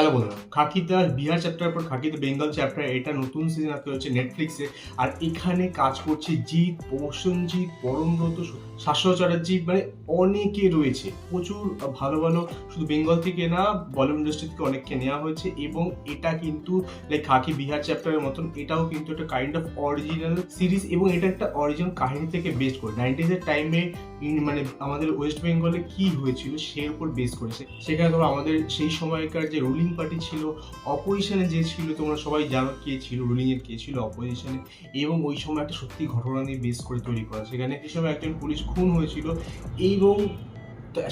Hello বন্ধুরা, খাকি the Bihar chapter পর খাকি the Bengal chapter এটা নতুন সিজন আসতে হচ্ছে নেটফ্লিক্সে। আর এখানে কাজ করছে জিৎ, প্রসেনজিৎ, পরমব্রত, শাশ্বত চ্যাটার্জি, মানে অনেকে রয়েছে, প্রচুর ভালো ভালো, শুধু বেঙ্গল থেকে না বলিউড ইন্ডাস্ট্রি থেকে অনেককে নেওয়া হয়েছে। এবং এটা কিন্তু লাইক খাকি বিহার চ্যাপ্টারের মতন এটাও কিন্তু একটা কাইন্ড অফ অরিজিনাল সিরিজ, এবং এটা একটা অরিজিনাল কাহিনী থেকে বেস করে 90s টাইমে মানে আমাদের ওয়েস্ট বেঙ্গলে কি হয়েছিল সেই উপর বেস করেছে। সেখানে ধরো আমাদের সেই সময়কার যে রুলিং পার্টি ছিল, অপোজিশনে যে ছিল, তোমরা সবাই জানো কে ছিল রুলিং এর, কে ছিল অপোজিশনে, এবং ওই সময় একটা সত্যি ঘটনা নিয়ে বেস করে তৈরি করা। সেখানে এই সময় একজন পুলিশ খুন হয়েছিল এবং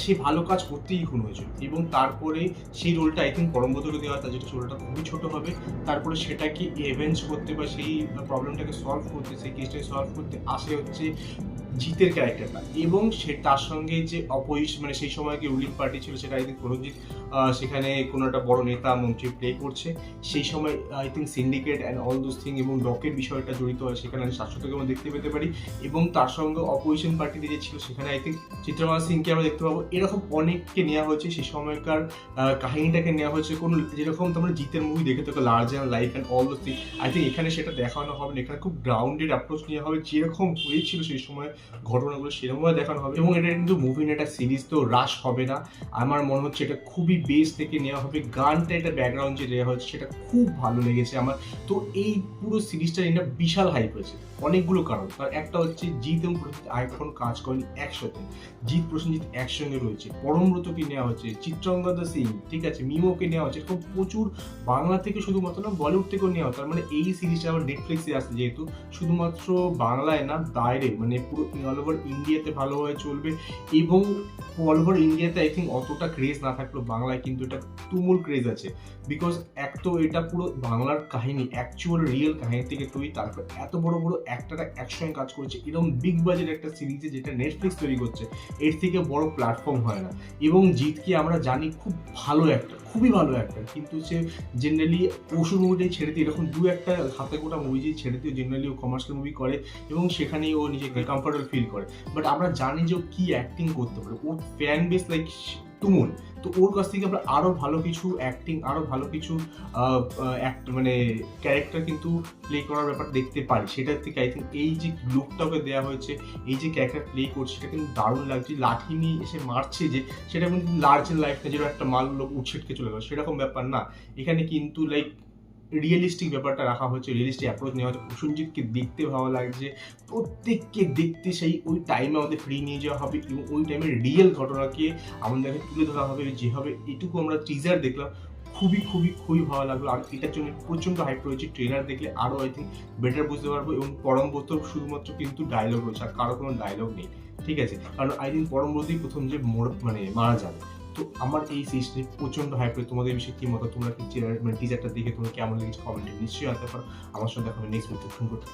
সে ভালো কাজ করতেই খুন হয়েছিল, এবং তারপরে সেই রোলটা আই থিঙ্ক পরমব্রতকে দেওয়া, তার যেটা রোলটা খুবই ছোট হবে। তারপরে সেটাকে এভেঞ্জ করতে বা সেই প্রবলেমটাকে সলভ করতে, সেই কেসটাকে সলভ করতে আসে হচ্ছে জিতের ক্যারেক্টারটা। এবং সে তার সঙ্গে যে অপোজিশন মানে সেই সময় কি রুলিং পার্টি ছিল, সেটা আই থিঙ্ক প্রণজিৎ সেখানে কোনো একটা বড় নেতা মন্ত্রী প্লে করছে। সেই সময় I think syndicate and all those thing এবং ডকের বিষয়টা জড়িত হয়, সেখানে আমি শাশ্বতকে আমরা দেখতে পেতে পারি। এবং তার সঙ্গে অপোজিশন পার্টিতে যে ছিল সেখানে আই থিঙ্ক চিত্রমালা সিংকে আমরা দেখতে পাবো। এরকম অনেককে নেওয়া হয়েছে, সেই সময়কার কাহিনীটাকে নেওয়া হয়েছে। কোনো যেরকম তোমরা জিতের মুভি দেখে থাকো larger life and all those thing, I think এখানে সেটা দেখানো হবে না। এখানে খুব গ্রাউন্ডেড অ্যাপ্রোচ নেওয়া হবে, যেরকম হয়েছিল সেই সময় ঘটনাগুলো সেরকমভাবে দেখানো হবে। এবং এটা কিন্তু মুভি না, একটা সিরিজ, তো রাশ হবে না। আমার মনে হচ্ছে এটা খুবই বেস থেকে নেওয়া হবে। গানটা, এটা ব্যাকগ্রাউন্ড যে দেওয়া হচ্ছে সেটা খুব ভালো লেগেছে আমার। তো এই পুরো সিরিজটা এটা বিশাল হাইপ হয়েছে অনেকগুলো কারণ। তার একটা হচ্ছে জিৎ এবং প্রসেনজিৎ এখন কাজ করেন একসাথে, জিৎ প্রসেনজিৎ একসঙ্গে রয়েছে, পরমব্রতকে নেওয়া হচ্ছে, চিত্রাঙ্গদা সিং, ঠিক আছে, মিমোকে নেওয়া হচ্ছে, এরকম প্রচুর বাংলা থেকে শুধুমাত্র না বলিউড থেকেও নেওয়া। তার মানে এই সিরিজটা আবার নেটফ্লিক্সে আসছে, যেহেতু শুধুমাত্র বাংলায় না, বাইরে মানে পুরো অল ওভার ইন্ডিয়াতে ভালোভাবে চলবে। এবং অল ওভার ইন্ডিয়াতে আই থিঙ্ক অতটা ক্রেজ না থাকলেও বাংলায় কিন্তু এটা তুমুল ক্রেজ আছে। বিকজ এক তো এটা পুরো বাংলার কাহিনী, অ্যাকচুয়াল রিয়েল কাহিনী থেকে তৈরি, তারপর এত বড় বড় অ্যাক্টররা একসঙ্গে কাজ করেছে এরকম বিগ বাজেট একটা সিরিজে, যেটা নেটফ্লিক্স তৈরি করছে, এর থেকে বড় প্ল্যাটফর্ম হয় না। এবং জিৎকে আমরা জানি খুব ভালো অ্যাক্টর, খুবই ভালো অ্যাক্টর, কিন্তু সে জেনারেলি পশুর মুভিটাই ছেড়ে দিয়ে এরকম দু একটা হাতে গোটা মুভি যে ছেড়ে দিয়ে জেনারেলি ও কমার্শিয়াল মুভি করে, এবং সেখানেই ও নিজেকে কমফর্টেবল ফিল করে। বাট আমরা জানি যে ও কি অ্যাক্টিং করতে পারে, ওর ফ্যান বেস লাইক তুমুল। তো ওর কাছ থেকে আমরা আরো ভালো কিছু অ্যাক্টিং, আরো ভালো কিছু মানে ক্যারেক্টার কিন্তু প্লে করার ব্যাপার দেখতে পারি। সেটার থেকে আই থিঙ্ক এই যে লুকটা ওকে দেওয়া হয়েছে, এই যে ক্যারেক্টার প্লে করছে, সেটা কিন্তু দারুণ লাগছে। লাঠি নিয়ে এসে মারছে যে, সেটা কিন্তু লার্জের লাইফ না, যেটা একটা মাল লোক উৎসেটকে চলে গেল সেরকম ব্যাপার না। এখানে কিন্তু লাইক রিয়েলিস্টিক ব্যাপারটা রাখা হয়েছে, রিয়েলিস্টিক অ্যাপ্রোচ নেওয়া হয়েছে। প্রসেনজিৎকে দেখতে ভালো লাগছে, প্রত্যেককে দেখতে সেই ওই টাইমে আমাদের ফ্রি নিয়ে যাওয়া হবে, এবং ওই টাইমের রিয়েল ঘটনাকে আমাদেরকে তুলে ধরা হবে যেভাবে। এটুকু আমরা টিজার দেখলাম, খুবই খুবই খুবই ভালো লাগলো। আর এটার জন্য প্রচণ্ড হাইপ রয়েছে, ট্রেলার দেখলে আরও আই থিঙ্ক বেটার বুঝতে পারবো। এবং পরমব্রত শুধুমাত্র কিন্তু ডায়লগ রয়েছে, আর কারো কোনো ডায়লগ নেই, ঠিক আছে। কারণ আই থিঙ্ক পরমব্রতই প্রথম যে মানে মারা যাবে। তো আমার এই সিরিজটি প্রচন্ড হাইপ রয়েছে। তোমাদের বিষয়ে কি মত, তোমরা কি মানে টিজারটা দেখে তোমরা কেমন লেগেছে কমেন্টে নিশ্চয়ই আনতে পারো। আমার সাথে দেখা হবে নেক্সট ভিডিওতে। ফোন করতে